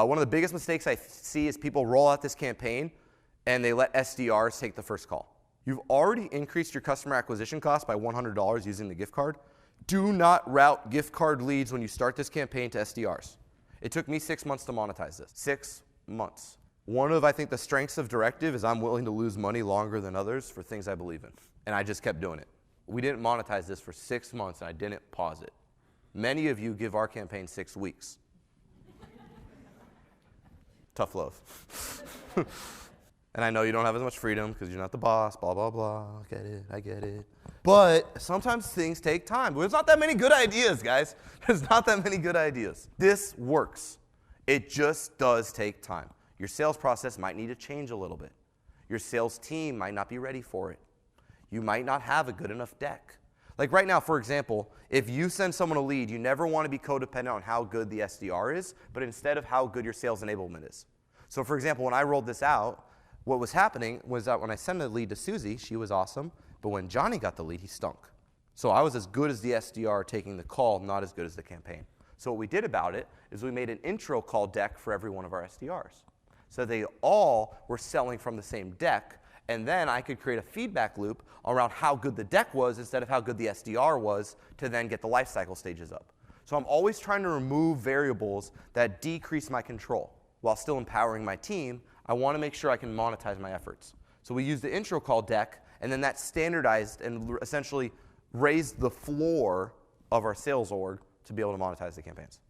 One of the biggest mistakes I see is people roll out this campaign and they let SDRs take the first call. You've already increased your customer acquisition cost by $100 using the gift card. Do not route gift card leads when you start this campaign to SDRs. It took me 6 months to monetize this. 6 months. One of, I think, the strengths of directive is I'm willing to lose money longer than others for things I believe in. And I just kept doing it. We didn't monetize this for 6 months, and I didn't pause it. Many of you give our campaign 6 weeks. Tough love. And I know you don't have as much freedom because you're not the boss, blah, blah, blah. I get it. But sometimes things take time. There's not that many good ideas, guys. There's not that many good ideas. This works. It just does take time. Your sales process might need to change a little bit. Your sales team might not be ready for it. You might not have a good enough deck. Like right now, for example, if you send someone a lead, you never want to be codependent on how good the SDR is, but instead of how good your sales enablement is. So for example, when I rolled this out, what was happening was that when I sent the lead to Susie, she was awesome, but when Johnny got the lead, he stunk. So I was as good as the SDR taking the call, not as good as the campaign. So what we did about it is we made an intro call deck for every one of our SDRs. So they all were selling from the same deck, and then I could create a feedback loop around how good the deck was instead of how good the SDR was to then get the life cycle stages up. So I'm always trying to remove variables that decrease my control while still empowering my team. I want to make sure I can monetize my efforts. So we use the intro call deck, and then that standardized and essentially raised the floor of our sales org to be able to monetize the campaigns.